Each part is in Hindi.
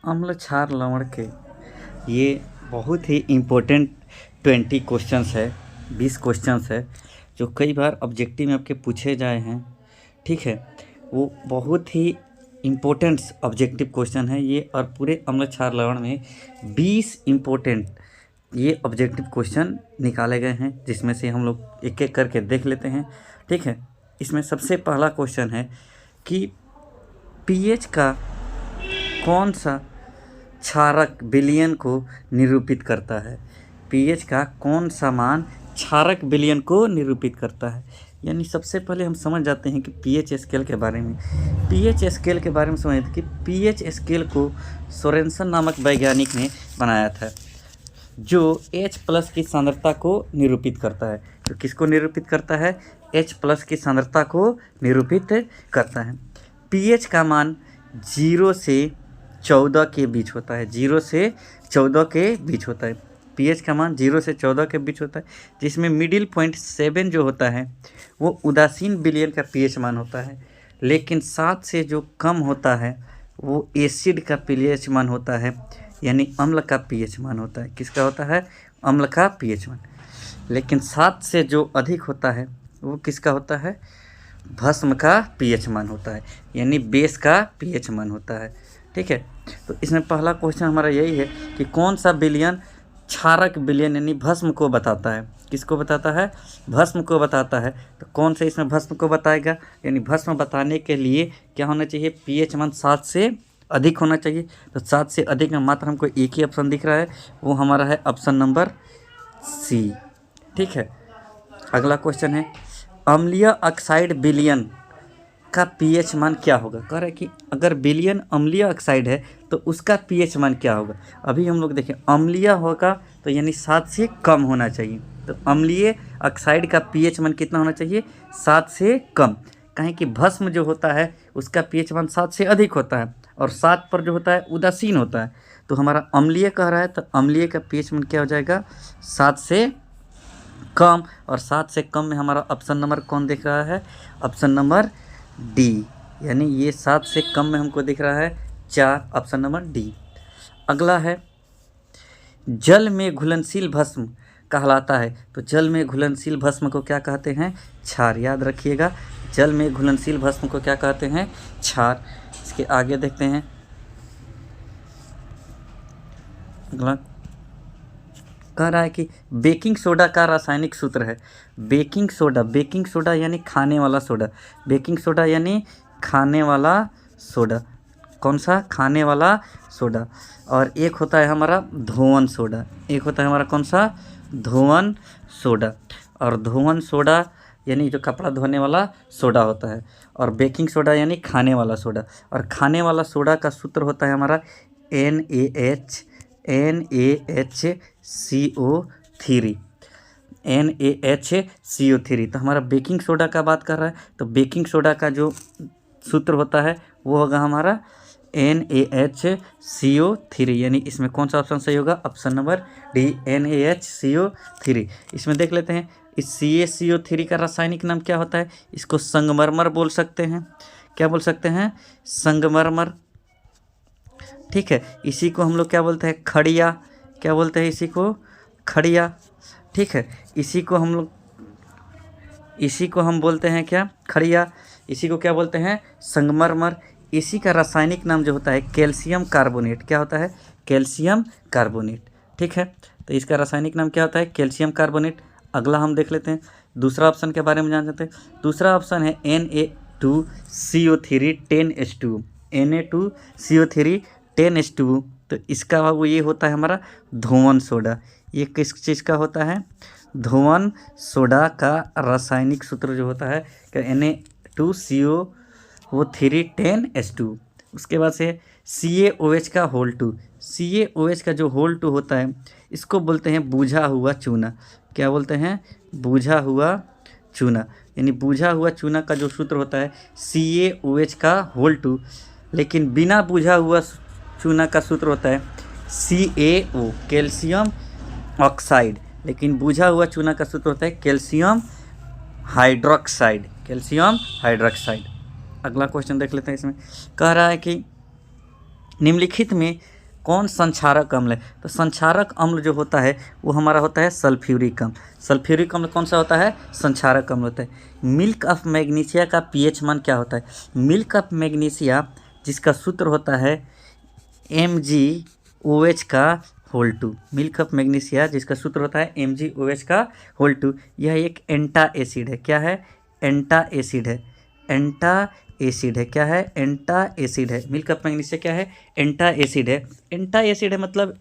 अम्ल क्षार लवण के ये बहुत ही इम्पोर्टेंट 20 क्वेश्चंस है, 20 क्वेश्चंस है जो कई बार ऑब्जेक्टिव में आपके पूछे जाए हैं। ठीक है, वो बहुत ही इम्पोर्टेंट ऑब्जेक्टिव क्वेश्चन है ये, और पूरे अम्ल क्षार लवण में 20 इम्पोर्टेंट ये ऑब्जेक्टिव क्वेश्चन निकाले गए हैं, जिसमें से हम लोग एक एक करके देख लेते हैं। ठीक है, इसमें सबसे पहला क्वेश्चन है कि पीएच का कौन सा क्षारक विलयन को निरूपित करता है। पीएच का कौन सा मान क्षारक विलयन को निरूपित करता है। यानी सबसे पहले हम समझ जाते हैं कि पीएच स्केल के बारे में। पीएच स्केल के बारे में समझते हैं कि पीएच स्केल को सोरेनसन नामक वैज्ञानिक ने बनाया था, जो H+ की सांद्रता को निरूपित करता है। तो किसको निरूपित करता है? H+ की सांद्रता को निरूपित करता है। पीएच का मान 0 से 14 के बीच होता है। 0 से 14 के बीच होता है। पीएच का मान 0 से 14 के बीच होता है, जिसमें मिडिल पॉइंट 7 जो होता है वो उदासीन विलयन का पीएच मान होता है। लेकिन 7 से जो कम होता है वो एसिड का पीएच मान होता है, यानी अम्ल का पीएच मान होता है। किसका होता है? अम्ल का पीएच मान। लेकिन 7 से जो अधिक होता है वो किसका होता है? भस्म का पीएच मान होता है, यानी बेस का पीएच मान होता है। ठीक है, तो इसमें पहला क्वेश्चन हमारा यही है कि कौन सा विलयन क्षारक विलयन यानी भस्म को बताता है। किसको बताता है? भस्म को बताता है। तो कौन से इसमें भस्म को बताएगा? यानी भस्म बताने के लिए क्या होना चाहिए? पीएच मान 7 से अधिक होना चाहिए। तो 7 से अधिक में मात्र हमको एक ही ऑप्शन दिख रहा है, वो हमारा है ऑप्शन नंबर सी। ठीक है, अगला क्वेश्चन है अम्लीय ऑक्साइड विलयन का पीएच मान क्या होगा। कह रहा है कि अगर विलयन अम्लीय ऑक्साइड है तो उसका पीएच मान क्या होगा। अभी हम लोग देखें, अम्लीय होगा तो यानी 7 से कम होना चाहिए। तो अम्लीय ऑक्साइड का पीएच मान कितना होना चाहिए? 7 से कम। कहें कि भस्म जो होता है उसका पीएच मान 7 से अधिक होता है, और 7 पर जो होता है उदासीन होता है। तो हमारा अम्लीय कह रहा है, तो अम्लीय का पीएच मान क्या हो जाएगा? 7 से कम। और 7 से कम में हमारा ऑप्शन नंबर कौन दिख रहा है? ऑप्शन नंबर डी, यानी ये 7 से कम में हमको दिख रहा है 4, ऑप्शन नंबर डी। अगला है जल में घुलनशील भस्म कहलाता है। तो जल में घुलनशील भस्म को क्या कहते हैं? क्षार। याद रखिएगा, जल में घुलनशील भस्म को क्या कहते हैं? क्षार। इसके आगे देखते हैं, अगला कह रहा है कि बेकिंग सोडा का रासायनिक सूत्र है। बेकिंग सोडा यानी खाने वाला सोडा। बेकिंग सोडा यानी खाने वाला सोडा। कौन सा? खाने वाला सोडा। और एक होता है हमारा धोवन सोडा। एक होता है हमारा कौन सा? धोवन सोडा। और धोवन सोडा यानी जो कपड़ा धोने वाला सोडा होता है, और बेकिंग सोडा यानी खाने वाला सोडा। और खाने वाला सोडा का सूत्र होता है हमारा NaHCO3। NaHCO3। तो हमारा बेकिंग सोडा का बात कर रहा है, तो बेकिंग सोडा का जो सूत्र होता है वो होगा हमारा NaHCO3। यानी इसमें कौन सा ऑप्शन सही होगा? Option number D, NaHCO3। इसमें देख लेते हैं, इस CaCO3 का रासायनिक नाम क्या होता है? इसको संगमरमर बोल सकते हैं। क्या बोल सकते हैं? संगमरमर। ठीक है, इसी को हम लोग क्या बोलते हैं? खड़िया। क्या बोलते हैं इसी को? खड़िया। ठीक है, इसी को हम बोलते हैं क्या? खड़िया। इसी को क्या बोलते हैं? संगमरमर। इसी का रासायनिक नाम जो होता है कैल्शियम कार्बोनेट। क्या होता है? Calcium carbonate. ठीक है, तो इसका रासायनिक नाम क्या होता है? Calcium carbonate. अगला हम देख लेते हैं, दूसरा ऑप्शन के बारे में जान लेते हैं। दूसरा ऑप्शन है Na2CO3 10H2। Na2CO3 10H2। तो इसका वो ये होता है हमारा धोवन सोडा। ये किस चीज़ का होता है? धोवन सोडा का रासायनिक सूत्र जो होता है Na2CO3 10H2। उसके बाद से CaOH का होल 2। CaOH का जो होल 2 होता है इसको बोलते हैं बूझा हुआ चूना। क्या बोलते हैं? बूझा हुआ चूना। यानी बूझा हुआ चूना का जो सूत्र होता है CaOH का होल 2। लेकिन बिना बूझा हुआ चूना का सूत्र होता है CaO, कैल्शियम ऑक्साइड। लेकिन बूझा हुआ चूना का सूत्र होता है कैल्शियम हाइड्रोक्साइड। Calcium hydroxide. अगला क्वेश्चन देख लेते हैं। इसमें कह रहा है कि निम्नलिखित में कौन संक्षारक अम्ल है? तो संक्षारक अम्ल जो होता है वो हमारा होता है सल्फ्यूरिक अम्ल। सल्फ्यूरिक अम्ल कौन सा होता है? संक्षारक अम्ल होता है। मिल्क ऑफ मैग्नीशिया का पीएच मान क्या होता है? मिल्क ऑफ मैग्नीशिया जिसका सूत्र होता है MgOH का होल 2। मिल्क ऑफ मैग्नीशिया जिसका सूत्र होता है MgOH का होल 2। यह एक एंटा एसिड है। क्या है? एंटा एसिड है। एंटा एसिड है। क्या है? एंटा एसिड है। मिल्क ऑफ मैग्नीशिया क्या है? एंटा एसिड है। एंटा एसिड है मतलब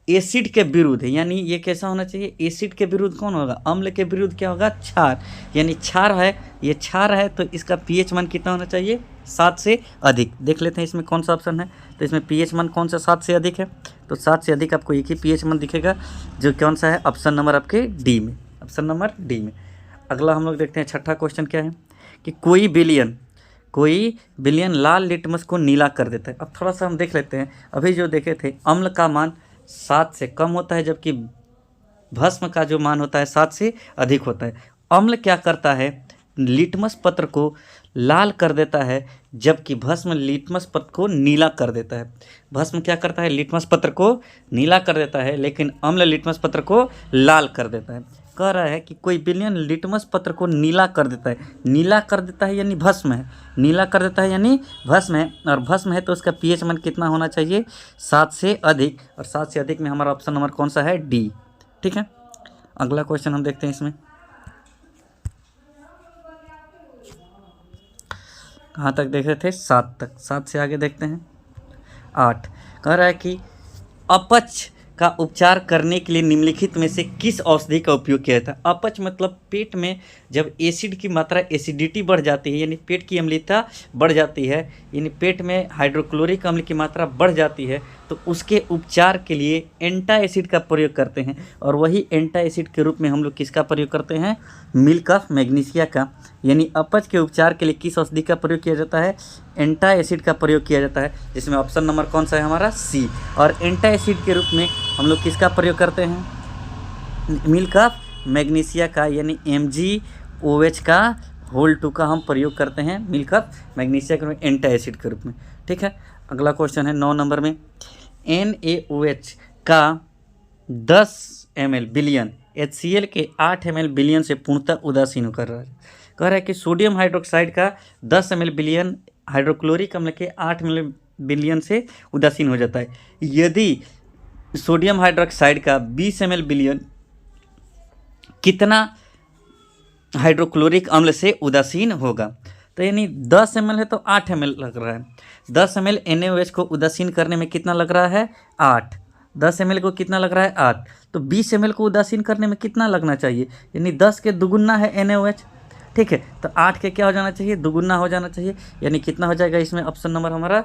एसिड के विरुद्ध है, यानी ये कैसा होना चाहिए? एसिड के विरुद्ध कौन होगा? अम्ल के विरुद्ध क्या होगा? क्षार। यानी क्षार है, ये क्षार है तो इसका पीएच मान कितना होना चाहिए? 7 से अधिक। देख लेते हैं इसमें कौन सा ऑप्शन है। तो इसमें पीएच मान कौन सा 7 से अधिक है? तो 7 से अधिक आपको एक ही पीएच मान दिखेगा, जो कौन सा है? ऑप्शन नंबर आपके डी में। ऑप्शन नंबर डी में। अगला हम लोग देखते हैं छठा क्वेश्चन क्या है कि कोई विलियन लाल लिटमस को नीला कर देता है। अब थोड़ा सा हम देख लेते हैं। अभी जो देखे थे अम्ल का मान 7 से कम होता है, जबकि भस्म का जो मान होता है 7 से अधिक होता है। अम्ल क्या करता है? लिटमस पत्र को लाल कर देता है, जबकि भस्म लिटमस पत्र को नीला कर देता है। भस्म क्या करता है? लिटमस पत्र को नीला कर देता है, लेकिन अम्ल लिटमस पत्र को लाल कर देता है। कह रहा है कि कोई विलयन लिटमस पत्र को नीला कर देता है। नीला कर देता है यानी भस्म है। नीला कर देता है यानी भस्म है, और भस्म है तो उसका पीएच मान कितना होना चाहिए? 7 से अधिक। और 7 से अधिक में हमारा ऑप्शन नंबर कौन सा है? डी। ठीक है, अगला क्वेश्चन हम देखते हैं। इसमें कहाँ तक देख रहे थे? 7 तक। 7 से आगे देखते हैं 8। कह रहा है कि अपच का उपचार करने के लिए निम्नलिखित में से किस औषधि का उपयोग किया जाता है? अपच मतलब पेट में जब एसिड की मात्रा, एसिडिटी बढ़ जाती है, यानी पेट की अम्लता बढ़ जाती है, यानी पेट में हाइड्रोक्लोरिक अम्ल की मात्रा बढ़ जाती है, तो उसके उपचार के लिए एंटा एसिड का प्रयोग करते हैं। और वही एंटा एसिड के रूप में हम लोग किसका प्रयोग करते हैं? मिल्क ऑफ मैग्नीशिया का। यानी अपच के उपचार के लिए किस औषधि का प्रयोग किया जाता है? एंटा एसिड का प्रयोग किया जाता है, जिसमें ऑप्शन नंबर कौन सा है हमारा? सी। और एंटा एसिड के रूप में हम लोग किसका प्रयोग करते हैं? मिल्क ऑफ मैग्नीशिया का, यानी MgOH का होल 2 का हम प्रयोग करते हैं मिल्क ऑफ मैग्नीशिया के एंटा एसिड के रूप में। ठीक है, अगला क्वेश्चन है 9 नंबर में। NaOH का 10 ml बिलियन HCl के 8 ml बिलियन से पूर्णतः उदासीन होकर रहा है। कह रहा है कि सोडियम हाइड्रोक्साइड का 10 ml बिलियन हाइड्रोक्लोरिक अम्ल के 8 ml बिलियन से उदासीन हो जाता है। यदि सोडियम हाइड्रोक्साइड का 20 ml बिलियन कितना हाइड्रोक्लोरिक अम्ल से उदासीन होगा? तो यानी 10 ml है तो 8 ml लग रहा है। 10 ml NaOH को उदासीन करने में कितना लग रहा है? 8। 10 ml को कितना लग रहा है? 8। तो 20 ml को उदासीन करने में कितना लगना चाहिए? यानी 10 के दुगुना है NaOH। ठीक है, तो 8 के क्या हो जाना चाहिए? दुगुना हो जाना चाहिए। यानी कितना हो जाएगा इसमें? ऑप्शन नंबर हमारा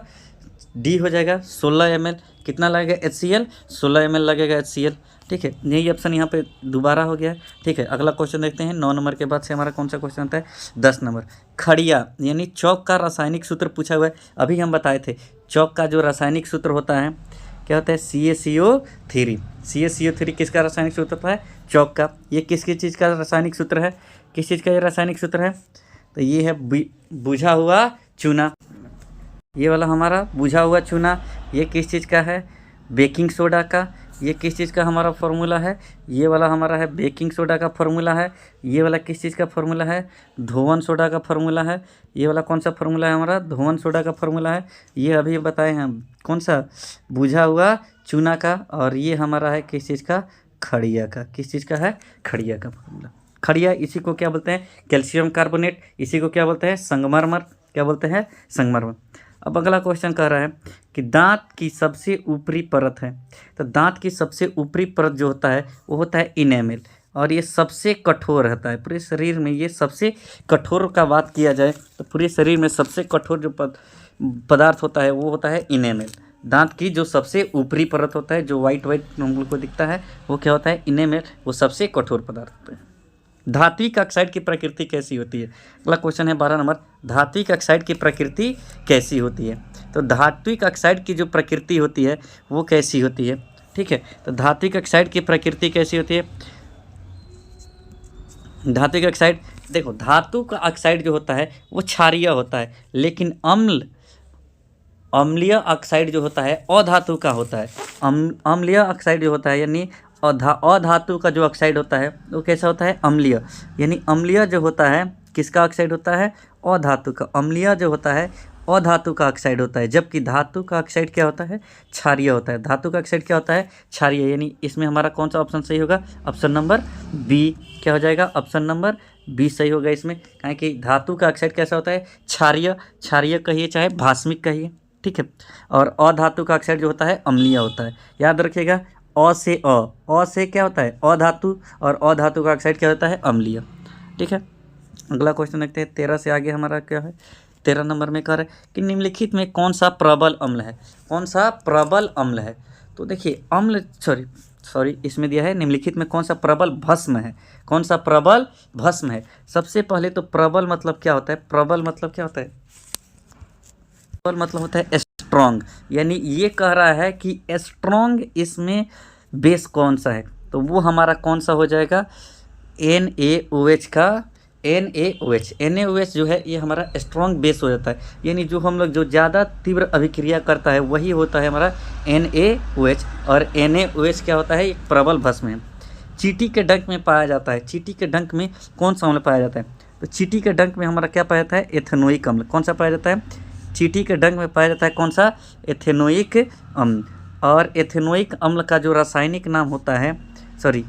डी हो जाएगा। 16 ml कितना लगेगा? HCl 16 ml लगेगा HCl। ठीक है, यही ऑप्शन यहाँ पे दोबारा हो गया है। ठीक है, अगला क्वेश्चन देखते हैं। 9 नंबर के बाद से हमारा कौन सा क्वेश्चन आता है? 10 नंबर। खड़िया यानी चौक का रासायनिक सूत्र पूछा हुआ है। अभी हम बताए थे चौक का जो रासायनिक सूत्र होता है क्या होता है? CaCO3। CaCO3 किसका रासायनिक सूत्र होता है? चौक का। ये किसकी चीज़ का रासायनिक सूत्र है? किस चीज़ का ये रासायनिक सूत्र है? तो ये है बुझा हुआ चूना। ये वाला हमारा बुझा हुआ चूना ये किस चीज़ का है? बेकिंग सोडा का। ये किस चीज़ का हमारा फॉर्मूला है? ये वाला हमारा है बेकिंग सोडा का फॉर्मूला है। ये वाला किस चीज़ का फॉर्मूला है? धोवन सोडा का फॉर्मूला है। ये वाला कौन सा फॉर्मूला है हमारा? धोवन सोडा का फॉर्मूला है। ये अभी बताए हैं कौन सा? बुझा हुआ चूना का। और ये हमारा है किस चीज़ का? खड़िया का। किस चीज़ का है? खड़िया का फॉर्मूला। खड़िया इसी को क्या बोलते हैं? Calcium carbonate. इसी को क्या बोलते हैं? संगमरमर। क्या बोलते हैं? संगमरमर। अब अगला क्वेश्चन कह रहा है कि दांत की सबसे ऊपरी परत है। तो दांत की सबसे ऊपरी परत जो होता है वो होता है इनेमल, और ये सबसे कठोर रहता है पूरे शरीर में। ये सबसे कठोर का बात किया जाए तो पूरे शरीर में सबसे कठोर जो पदार्थ होता है वो होता है इनेमल। दांत की जो सबसे ऊपरी परत होता है, जो वाइट हम लोग को दिखता है, वो क्या होता है? इनेमल। वो सबसे कठोर पदार्थ होता है। धात्विक ऑक्साइड की प्रकृति कैसी होती है? अगला क्वेश्चन है 12 नंबर। धात्विक ऑक्साइड की प्रकृति कैसी होती है? तो धात्विक ऑक्साइड की जो प्रकृति होती है वो कैसी होती है? ठीक है, तो धात्विक ऑक्साइड की प्रकृति कैसी होती है? धात्विक ऑक्साइड, देखो धातु का ऑक्साइड जो होता है वो क्षारीय होता है, लेकिन अम्ल अम्लीय ऑक्साइड जो होता है अधातु का होता है। अम्लीय ऑक्साइड जो होता है यानी अधातु का जो ऑक्साइड होता है वो कैसा होता है, अम्लीय। यानी अम्लीय जो होता है किसका ऑक्साइड होता है, अधातु का। अम्लीय जो होता है अधातु का ऑक्साइड होता है, जबकि धातु का ऑक्साइड क्या होता है, क्षारीय होता है। धातु का ऑक्साइड क्या होता है, क्षारीय। यानी इसमें हमारा कौन सा ऑप्शन सही होगा, ऑप्शन नंबर बी। क्या हो जाएगा, ऑप्शन नंबर बी सही होगा इसमें, कहें कि धातु का ऑक्साइड कैसा होता है, क्षारीय। क्षारीय कहिए चाहे भास्मिक कहिए, ठीक है। और अधातु का ऑक्साइड जो होता है अम्लीय होता है। याद रखिएगा, अ से क्या होता है अधातु, और अधातु का ऑक्साइड क्या होता है, अम्लीय, ठीक है। अगला क्वेश्चन देखते हैं, 13 से आगे हमारा क्या है, 13 नंबर में कह रहा है कि निम्नलिखित में कौन सा प्रबल अम्ल है, कौन सा प्रबल अम्ल है। तो देखिए अम्ल सॉरी इसमें दिया है निम्नलिखित में कौन सा प्रबल भस्म है, कौन सा प्रबल भस्म है। सबसे पहले तो प्रबल मतलब क्या होता है, प्रबल मतलब क्या होता है, प्रबल मतलब होता है स्ट्रॉन्ग। यानी ये कह रहा है कि स्ट्रॉन्ग इसमें बेस कौन सा है, तो वो हमारा कौन सा हो जाएगा, NaOH का NaOH जो है ये हमारा स्ट्रॉन्ग बेस हो जाता है। यानी जो हम लोग जो ज़्यादा तीव्र अभिक्रिया करता है वही होता है हमारा NaOH, और NaOH क्या होता है, एक प्रबल भस्म है। चींटी के डंक में पाया जाता है। चींटी के डंक में कौन सा अम्ल पाया जाता है, तो चींटी के डंक में हमारा क्या पाया जाता है, एथेनोइक अम्ल। कौन सा पाया जाता है, चींटी के डंक में पाया जाता है कौन सा, एथेनोइक अम्ल। और एथेनोइक अम्ल का जो रासायनिक नाम होता है, सॉरी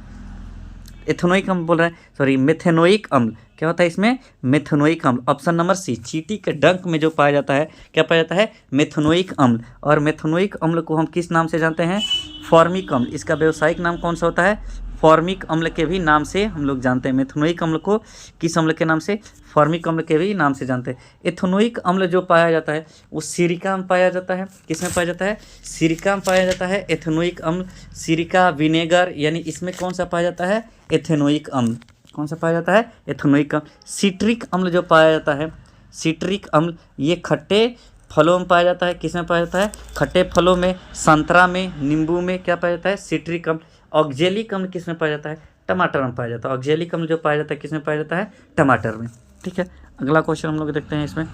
एथेनोइक अम्ल बोल रहे हैं, सॉरी मेथेनोइक अम्ल। क्या होता है इसमें, मेथेनोइक अम्ल। ऑप्शन नंबर सी, चींटी के डंक में जो पाया जाता है क्या पाया जाता है, मेथेनोइक अम्ल। और मेथेनोइक अम्ल को हम किस नाम से जानते हैं, फॉर्मिक अम्ल। इसका व्यावसायिक नाम कौन सा होता है, फॉर्मिक अम्ल के भी नाम से हम लोग जानते हैं। मेथेनोइक अम्ल को किस अम्ल के नाम से, फॉर्मिक अम्ल के भी नाम से जानते हैं। एथेनोइक अम्ल जो पाया जाता है वो सिरिका में पाया जाता है। किसमें पाया जाता है, सिरिका में पाया जाता है एथेनोइक अम्ल। सिरिका, विनेगर, यानी इसमें कौन सा पाया जाता है, एथेनोइक अम्ल। कौन सा पाया जाता है, एथेनोइक अम्ल। सिट्रिक अम्ल जो पाया जाता है, सिट्रिक अम्ल ये खट्टे फलों में पाया जाता है। किसमें पाया जाता है, खट्टे फलों में, संतरा में, नींबू में क्या पाया जाता है, सिट्रिक अम्ल। ऑक्जेलिक अम्ल किसमें पाया जाता है, टमाटर में पाया जाता है। ऑक्जेलिक अम्ल जो पाया जाता है किसमें पाया जाता है, टमाटर में, ठीक है। अगला क्वेश्चन हम लोग देखते हैं इसमें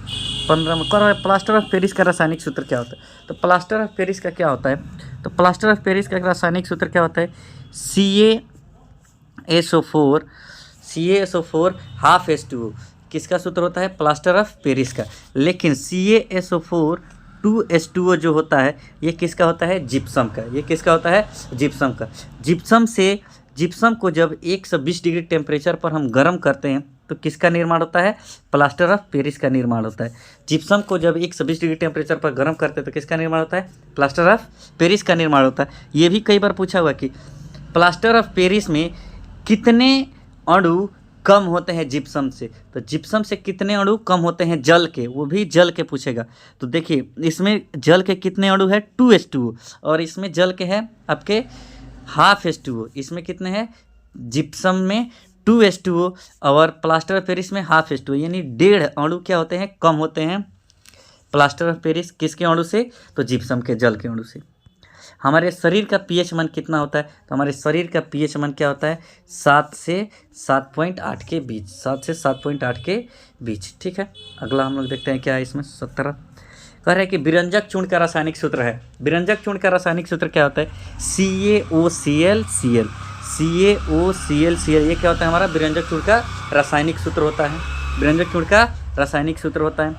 15 में, कर प्लास्टर ऑफ पेरिस का रासायनिक सूत्र क्या होता है। तो प्लास्टर ऑफ पेरिस का क्या होता है, तो प्लास्टर ऑफ पेरिस का रासायनिक सूत्र क्या होता है, CaSO4 हाफ H2O। किसका सूत्र होता है, प्लास्टर ऑफ पेरिस का। लेकिन CaSO4 2H2O जो होता है ये किसका होता है, जिप्सम का। ये किसका होता है, जिप्सम का। जिप्सम को जब 120 डिग्री टेम्परेचर पर हम गर्म करते हैं तो किसका निर्माण होता है, प्लास्टर ऑफ पेरिस का निर्माण होता है। जिप्सम को जब 120 डिग्री टेम्परेचर पर गर्म करते हैं तो किसका निर्माण होता है, प्लास्टर ऑफ पेरिस का निर्माण होता है। ये भी कई बार पूछा हुआ कि प्लास्टर ऑफ पेरिस में कितने अणु कम होते हैं जिप्सम से, तो जिप्सम से कितने अणु कम होते हैं जल के, वो भी जल के पूछेगा। तो देखिए इसमें जल के कितने अणु है, 2H2O, और इसमें जल के है आपके हाफ H2O। इसमें कितने हैं, जिप्सम में 2H2O और प्लास्टर ऑफ पेरिस में हाफ H2O, यानी 1.5 अणु क्या होते हैं, कम होते हैं प्लास्टर ऑफ पेरिस किसके अणु से, तो जिप्सम के जल के अणु से। हमारे शरीर का pH मान कितना होता है, तो हमारे शरीर का pH मान क्या होता है, 7 से 7.8 के बीच, 7 से 7.8 के बीच, ठीक है। अगला हम लोग देखते हैं क्या है इसमें 17, कह रहा है कि विरंजक चूर्ण का रासायनिक सूत्र है। विरंजक चूर्ण का रासायनिक सूत्र क्या होता है, CaOClCl। CaOClCl ये क्या होता है, हमारा विरंजक चूर्ण का रासायनिक सूत्र होता है। विरंजक चूर्ण का रासायनिक सूत्र होता है।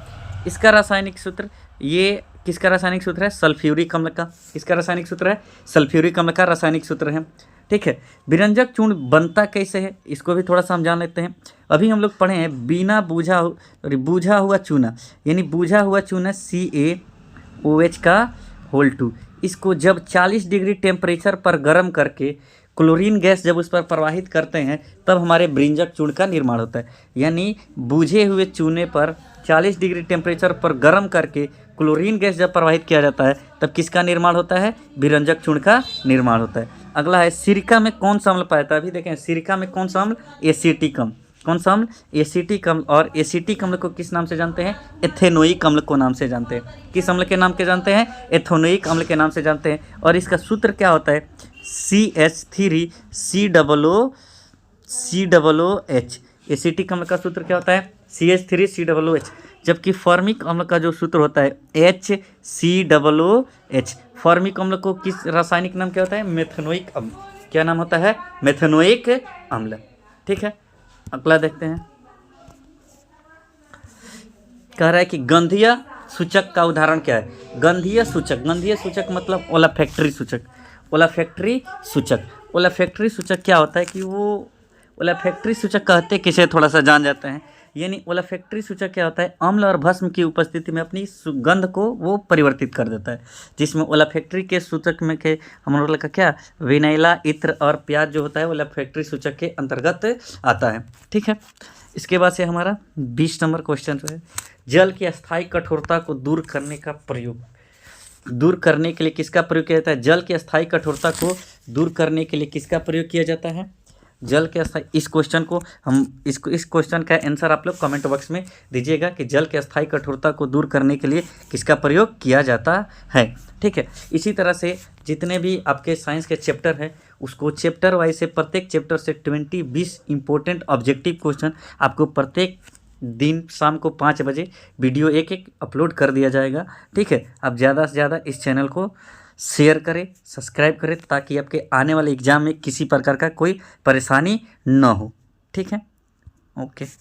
इसका रासायनिक सूत्र, ये किसका रासायनिक सूत्र है, सल्फ्यूरिक अम्ल का। किसका रासायनिक सूत्र है, सल्फ्यूरिक अम्ल का रासायनिक सूत्र है, ठीक है। विरंजक चूर्ण बनता कैसे है, इसको भी थोड़ा सा हम जान लेते हैं। अभी हम लोग पढ़े हैं बिना बूझा हुआ चूना, यानी बूझा हुआ चूना CaOH का होल 2। इसको जब 40 डिग्री टेम्परेचर पर गर्म करके क्लोरीन गैस जब उस पर प्रवाहित करते हैं तब हमारे विरंजक चूर्ण का निर्माण होता है। यानी बूझे हुए चूने पर 40 डिग्री टेम्परेचर पर गर्म करके क्लोरीन गैस जब प्रवाहित किया जाता है तब किसका निर्माण होता है, विरंजक चूर्ण का निर्माण होता है। अगला है सिरका में कौन सा अम्ल पाया जाता है। अभी देखें सिरका में कौन सा अम्ल, एसिटिक अम्ल। कौन सा अम्ल, एसिटिक अम्ल। और एसिटिक अम्ल को किस नाम से जानते हैं, एथेनोइक अम्ल को नाम से जानते हैं। किस अम्ल के नाम के जानते हैं, एथेनोइक अम्ल के नाम से जानते हैं। और इसका सूत्र क्या होता है, CH3COOH। एसिटिक अम्ल का सूत्र क्या होता है, CH3COOH। जबकि फॉर्मिक अम्ल का जो सूत्र होता है HCOOH। फॉर्मिक अम्ल को किस रासायनिक नाम क्या होता है? मेथनोइक अम्ल। क्या नाम होता है? मेथनोइक अम्ल। ठीक है, अगला देखते हैं। कह रहा है कि गंधीय सूचक का उदाहरण क्या है? गंधीय सूचक मतलब ओलाफैक्टरी सूचक। ओलाफैक्टरी सूचक क्या होता है कि वो ओलाफैक्टरी सूचक कहते किसे, थोड़ा सा जान जाते हैं। यानी ओलाफैक्टरी सूचक क्या होता है? अम्ल और भस्म की उपस्थिति में अपनी सुगंध को वो परिवर्तित कर देता है, जिसमें ओलाफैक्टरी के सूचक में के हम लोग का क्या, वेनिला, इत्र और प्याज जो होता है ओलाफैक्टरी सूचक के अंतर्गत आता है। ठीक है, इसके बाद से हमारा 20 नंबर क्वेश्चन जो है, जल की अस्थायी कठोरता को दूर करने के लिए किसका प्रयोग किया जाता है? जल की अस्थायी कठोरता को दूर करने के लिए किसका प्रयोग किया जाता है? जल के अस्थायी, इस क्वेश्चन को हम इस क्वेश्चन का आंसर आप लोग कमेंट बॉक्स में दीजिएगा कि जल के अस्थायी कठोरता को दूर करने के लिए किसका प्रयोग किया जाता है। ठीक है, इसी तरह से जितने भी आपके साइंस के चैप्टर हैं उसको चैप्टर वाइज से, प्रत्येक चैप्टर से 20 इंपॉर्टेंट ऑब्जेक्टिव क्वेश्चन आपको प्रत्येक दिन शाम को 5 बजे वीडियो एक अपलोड कर दिया जाएगा। ठीक है, आप ज़्यादा से ज़्यादा इस चैनल को शेयर करें, सब्सक्राइब करें, ताकि आपके आने वाले एग्ज़ाम में किसी प्रकार का कोई परेशानी न हो। ठीक है, ओके।